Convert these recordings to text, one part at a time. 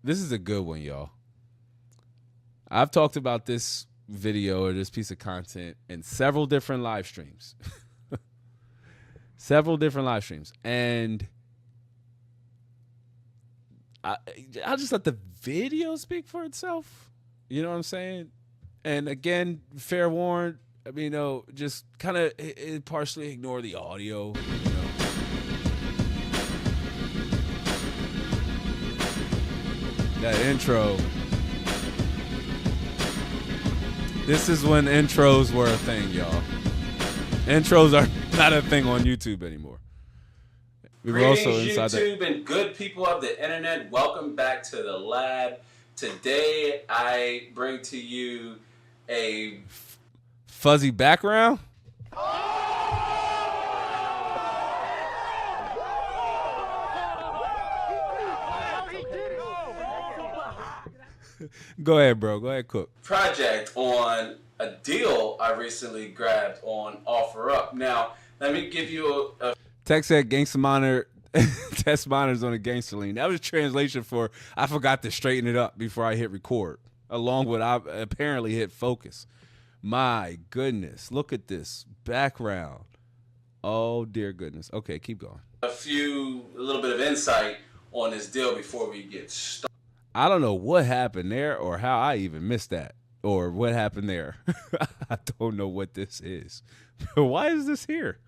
This is a good one, y'all. I've talked about this video or this piece of content in several different live streams. And I'll just let the video speak for itself. You know what I'm saying? And again, fair warn, I mean, just kind of partially ignore the audio. That intro. This is when intros were a thing, y'all. Intros are not a thing on YouTube anymore. We were also inside YouTube and good people of the internet. Welcome back to the lab. Today I bring to you a fuzzy background. Go ahead, bro. Go ahead, cook. Project on a deal I recently grabbed on OfferUp. Now, let me give you a Tech said gangster monitor test monitors on a gangster lean. That was translation for I forgot to straighten it up before I hit record, along with I apparently hit focus. My goodness, look at this background. Oh dear goodness. Okay, keep going. A little bit of insight on this deal before we get started. I don't know what happened there or how I even missed that or what happened there. I don't know what this is. Why is this here?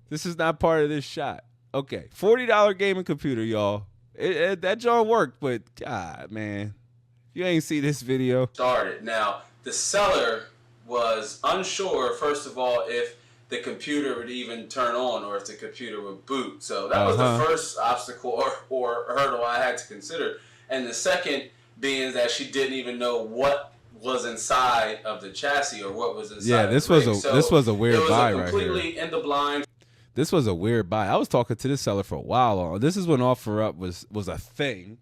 This is not part of this shot. Okay, $40 gaming computer, y'all. That joint worked, but God, man, you ain't see this video. Started. Now, the seller was unsure, first of all, if the computer would even turn on or if the computer would boot. So that was the first obstacle or hurdle I had to consider. And the second being that she didn't even know what was inside of the chassis or what was inside. Yeah, this was a weird buy right here. Completely in the blind. This was a weird buy. I was talking to this seller for a while. This is when OfferUp was a thing.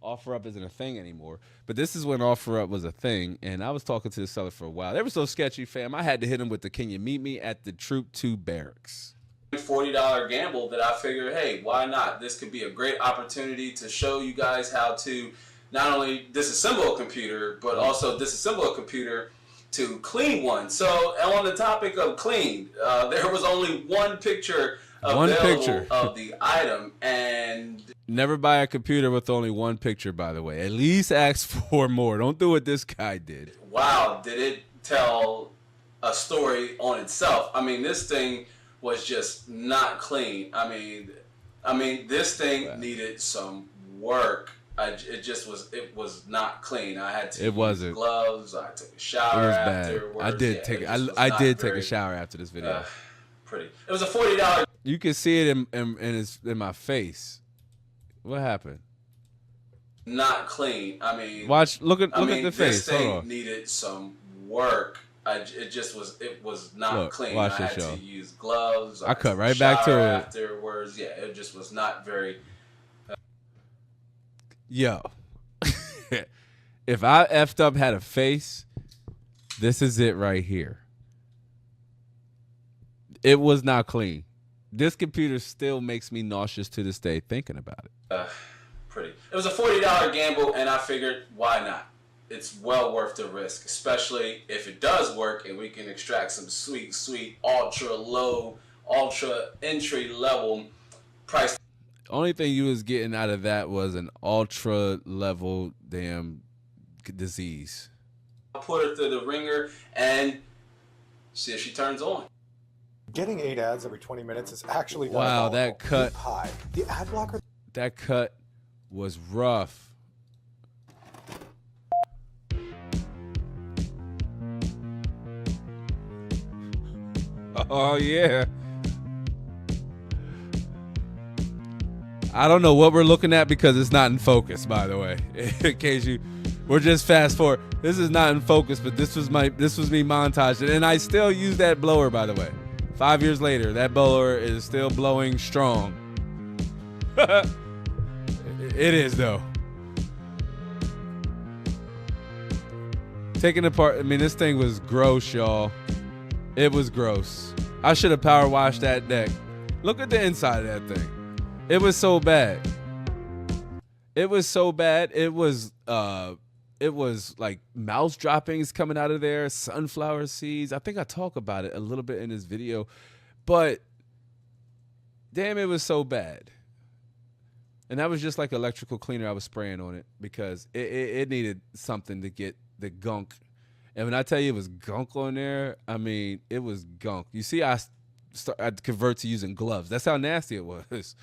OfferUp isn't a thing anymore, but this is when OfferUp was a thing. And I was talking to the seller for a while. They were so sketchy, fam. I had to hit him with the "Can you meet me at the Troop 2 barracks?" $40 gamble that I figured, hey, why not? This could be a great opportunity to show you guys how to not only disassemble a computer, but also disassemble a computer to clean one. So on the topic of clean, there was only one picture available of the item, and never buy a computer with only one picture, by the way. At least ask for more. Don't do what this guy did. Wow, did it tell a story on itself. I mean, this thing was just not clean. I mean, this thing needed some work. It was not clean. I had to use gloves. I took a shower afterwards. I did take a shower after this video. Pretty. It was a $40. You can see it in my face. What happened? Not clean. I mean, look at the face. This thing needed some work. It was not clean. I had to use gloves. I cut right back to it afterwards. Yeah, it just was not very. Yo, if I effed up had a face, this is it right here. It was not clean. This computer still makes me nauseous to this day thinking about it. Pretty. It was a $40 gamble, and I figured, why not? It's well worth the risk, especially if it does work and we can extract some sweet, ultra low, ultra entry level price. Only thing you was getting out of that was an ultra level damn disease. I'll put her through the ringer and see if she turns on. Getting 8 ads every 20 minutes is actually wow. That cut high. The ad blocker. That cut was rough. Oh yeah. I don't know what we're looking at because it's not in focus, by the way. In case we're just fast forward. This is not in focus, but this was me montaged, and I still use that blower, by the way. 5 years later, that blower is still blowing strong. It is though. Taking apart, I mean, this thing was gross, y'all. It was gross. I should have power washed that deck. Look at the inside of that thing. It was so bad. It was so bad. It was like mouse droppings coming out of there, sunflower seeds. I think I talk about it a little bit in this video, but damn, it was so bad. And that was just like electrical cleaner I was spraying on it because it needed something to get the gunk. And when I tell you it was gunk on there, I mean, it was gunk. You see, I convert to using gloves. That's how nasty it was.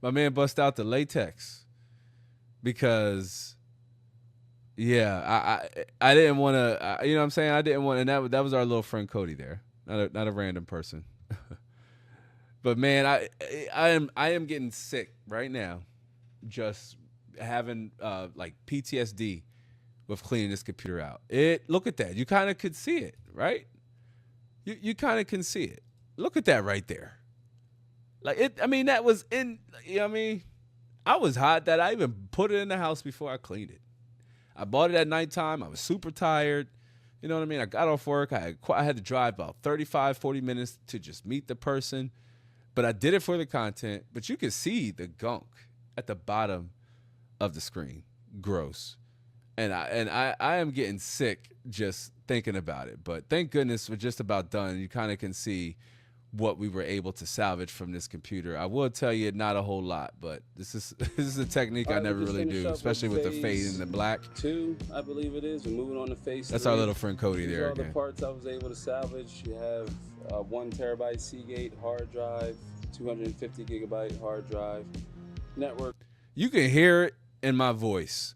My man bust out the latex because, yeah, I didn't want to, you know what I'm saying? I didn't want, and that was our little friend Cody there, not a random person. But man, I am getting sick right now. Just having like PTSD with cleaning this computer out. Look at that. You kind of could see it, right? You kind of can see it. Look at that right there. Like it. I mean, that was in. You know what I mean, I was hot that I even put it in the house before I cleaned it. I bought it at nighttime. I was super tired. You know what I mean? I got off work. I had to drive about 35, 40 minutes to just meet the person. But I did it for the content. But you can see the gunk at the bottom of the screen. Gross. And I am getting sick just thinking about it. But thank goodness we're just about done. You kind of can see what we were able to salvage from this computer. I will tell you not a whole lot, but this is a technique I never really do, especially with the fade and the black. 2, I believe it is. We're moving on to phase 3. That's our little friend Cody there These are again. all the parts I was able to salvage. You have a 1 terabyte Seagate hard drive, 250 gigabyte hard drive, network. You can hear it in my voice.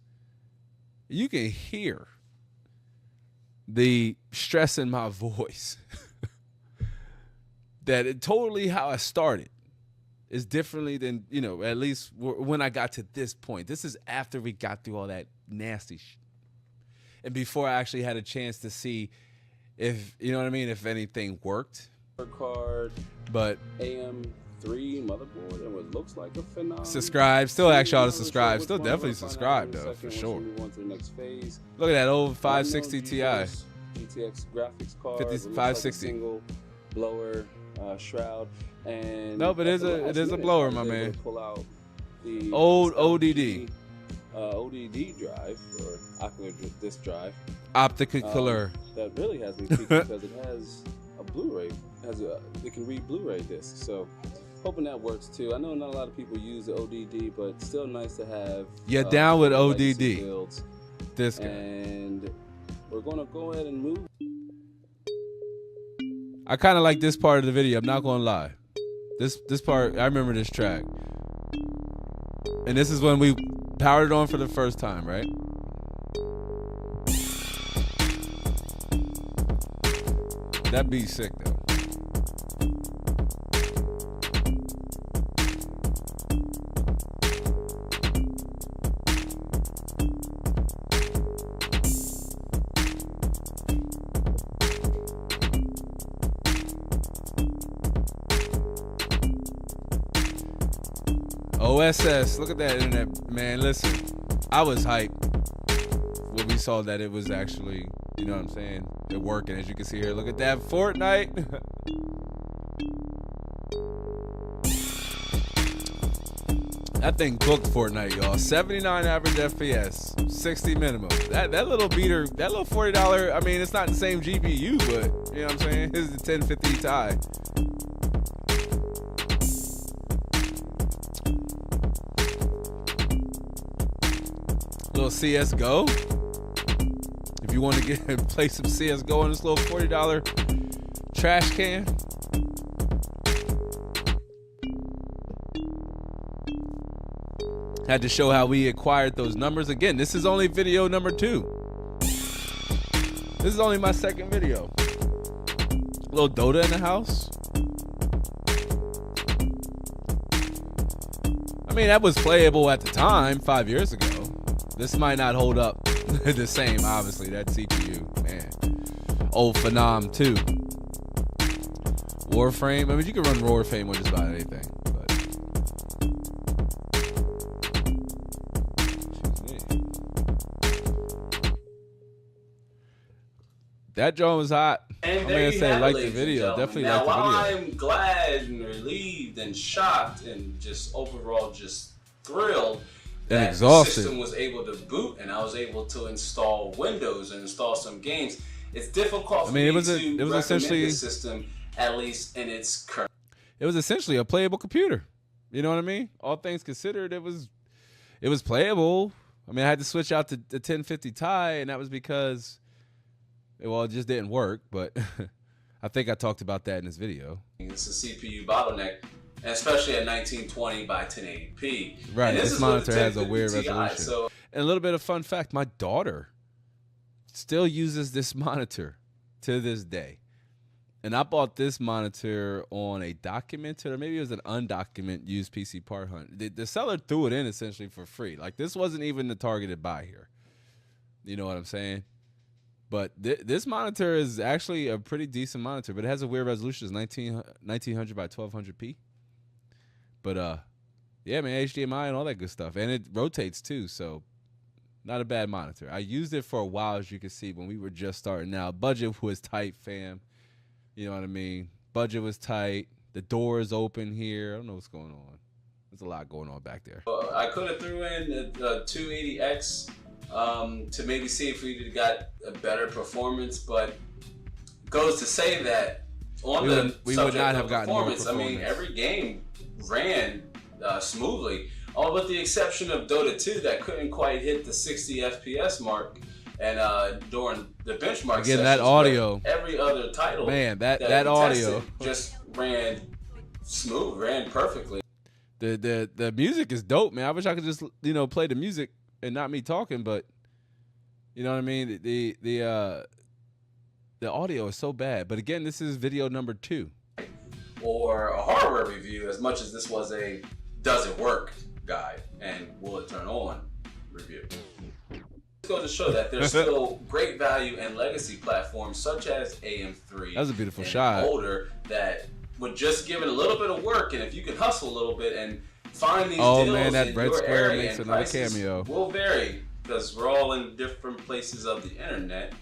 You can hear the stress in my voice. That it totally how I started is differently than, you know, at least when I got to this point. This is after we got through all that nasty shit. And before I actually had a chance to see if, you know what I mean, if anything worked. Card, but AM3 motherboard, and what looks like a phenomenal. Subscribe. Still ask y'all to subscribe. Still definitely subscribe, though, for sure. Move on to the next phase. Look at that old 560 Ti. GTX graphics card. 560. Single blower. Shroud and no, but it is a blower, my man. Pull out the old ODD drive or ocular disc drive. Optical that really has me peaked because it has a Blu-ray. It can read Blu-ray discs. So hoping that works too. I know not a lot of people use the ODD, but still nice to have. You're down with ODD. Builds. This guy. And we're gonna go ahead and move. I kind of like this part of the video. I'm not gonna lie. This part, I remember this track, and this is when we powered it on for the first time, right? That beat's sick though. OSS, look at that internet, man. Listen, I was hyped when we saw that it was actually, you know what I'm saying, it working. As you can see here, look at that Fortnite. That thing cooked Fortnite, y'all. 79 average FPS, 60 minimum. That little beater, that little $40, I mean, it's not the same GPU, but you know what I'm saying? Here's the 1050 Ti. Little CSGO. If you want to get play some CSGO on this little $40 trash can. Had to show how we acquired those numbers. Again, this is only video number 2. This is only my second video. Little Dota in the house. I mean, that was playable at the time, 5 years ago. This might not hold up the same, obviously. That CPU, man. Old Phenom 2. Warframe. I mean, you can run Warframe on just about anything. But that drone was hot. And I'm there gonna you say have like it, the ladies video. and Definitely gentlemen. like Now, the video. I'm glad and relieved and shocked and just overall just thrilled that exhausted. the system was able to boot, and I was able to install Windows and install some games. It's difficult for me to recommend essentially the system, at least in its current. It was essentially a playable computer. You know what I mean? All things considered, it was playable. I mean, I had to switch out to the 1050 Ti, and that was because, well, it just didn't work. But I think I talked about that in this video. It's a CPU bottleneck, and especially at 1920 by 1080p. Right. And this monitor has a 1050 weird Ti, resolution. so And a little bit of fun fact: my daughter still uses this monitor to this day. And I bought this monitor on a documented, or maybe it was an undocumented used PC part hunt. The seller threw it in essentially for free. Like, this wasn't even the targeted buy here. You know what I'm saying? But this monitor is actually a pretty decent monitor, but it has a weird resolution. It's 1900 by 1200p. But yeah, man, HDMI and all that good stuff, and it rotates too. So not a bad monitor. I used it for a while, as you can see, when we were just starting out. Budget was tight, fam. You know what I mean? Budget was tight. The door is open here. I don't know what's going on. There's a lot going on back there. I could have threw in the 280X to maybe see if we got a better performance, but goes to say that on we would not have gotten more performance. I mean, every game ran smoothly, all but the exception of Dota 2 that couldn't quite hit the 60 FPS mark. And during the benchmark again, that audio, every other title, man, that audio just ran smooth, ran perfectly. The music is dope, man. I wish I could just play the music and not me talking, but you know what I mean. The audio is so bad. But again, this is video number 2. Or a hardware review, as much as this was a does it work guide and will it turn on review. Go to show that there's still great value in legacy platforms such as AM3. That was a beautiful shot. Older that would just give it a little bit of work, and if you can hustle a little bit and find these deals man, that in red your square area, makes and another prices cameo. will vary because we're all in different places of the internet.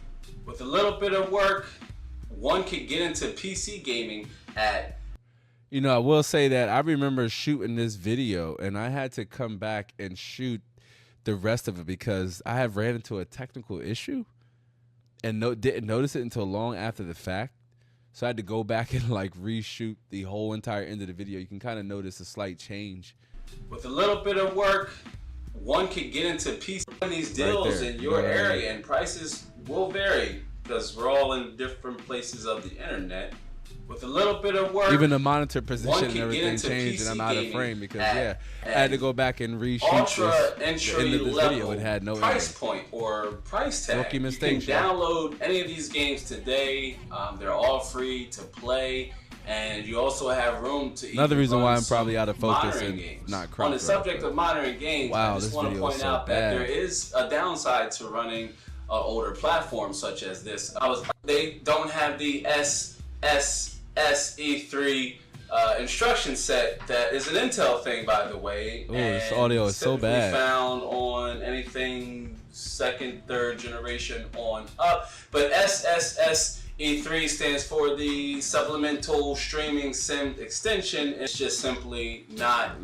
With a little bit of work, one could get into PC gaming at. I will say that I remember shooting this video, and I had to come back and shoot the rest of it because I have ran into a technical issue and didn't notice it until long after the fact. So I had to go back and reshoot the whole entire end of the video. You can kind of notice a slight change. With a little bit of work, one could get into PC. These deals in your area, and prices will vary because we're all in different places of the internet. With a little bit of work, even the monitor position and everything changed, and I'm out of frame because I had to go back and reshoot the end of this video. It had no price point or price tag. Rookie mistake. You can download any of these games today. They're all free to play, and you also have room to. Another reason why I'm probably out of focus and games. not crop. On the subject of monitoring games, I just want to point out that there is a downside to running older platforms such as this. They don't have the SE3 instruction set that is an Intel thing, by the way. Oh, this audio is so bad. Found on anything second, third generation on up. But SSSE3 stands for the Supplemental Streaming Sim Extension. It's just simply not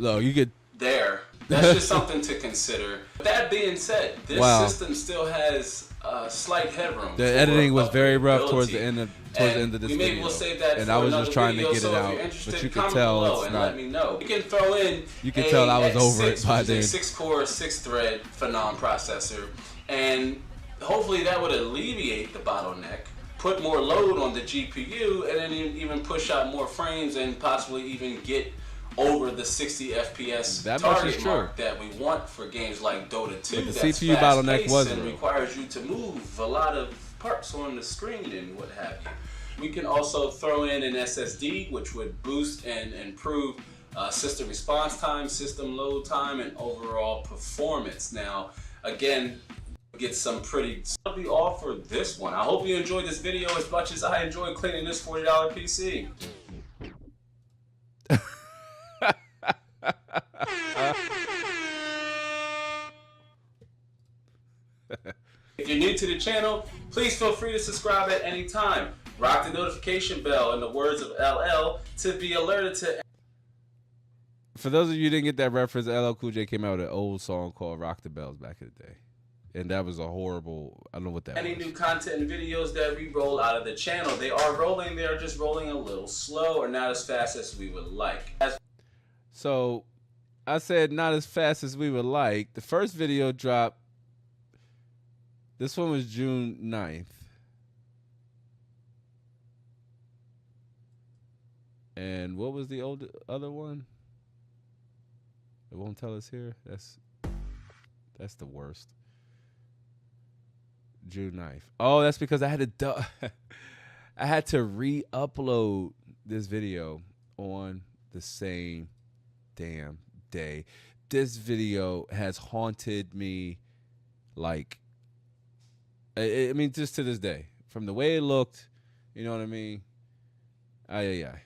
there. That's just something to consider. That being said, this system still has slight headroom. The editing was very rough towards the end of this video, will save that and I was just trying to get it out, but you can tell it's not. Let me know. You can throw in. You can tell I was over it by then. 6-core, 6-thread Phenom processor, and hopefully that would alleviate the bottleneck, put more load on the GPU, and then even push out more frames and possibly even get over the 60 FPS target mark that we want for games like Dota 2. But the CPU bottleneck was and requires you to move a lot of parts on the screen and what have you. We can also throw in an SSD, which would boost and improve system response time, system load time, and overall performance. Now, again, get some pretty. That'll be all for this one. I hope you enjoyed this video as much as I enjoyed cleaning this $40 PC. If you're new to the channel, please feel free to subscribe at any time. Rock the notification bell in the words of LL to be alerted to For those of you who didn't get that reference, LL Cool J came out with an old song called "Rock the Bells" back in the day, and that was a horrible. I don't know what that Any was. new content and videos that we roll out of the channel, they are rolling. They are just rolling a little slow or not as fast as we would like. So, I said not as fast as we would like. The first video dropped. This one was June 9th. And what was the other one? It won't tell us here. That's the worst. June 9th. Oh, that's because I had to I had to re-upload this video on the same damn day. This video has haunted me like I mean just to this day. From the way it looked, you know what I mean? Ay.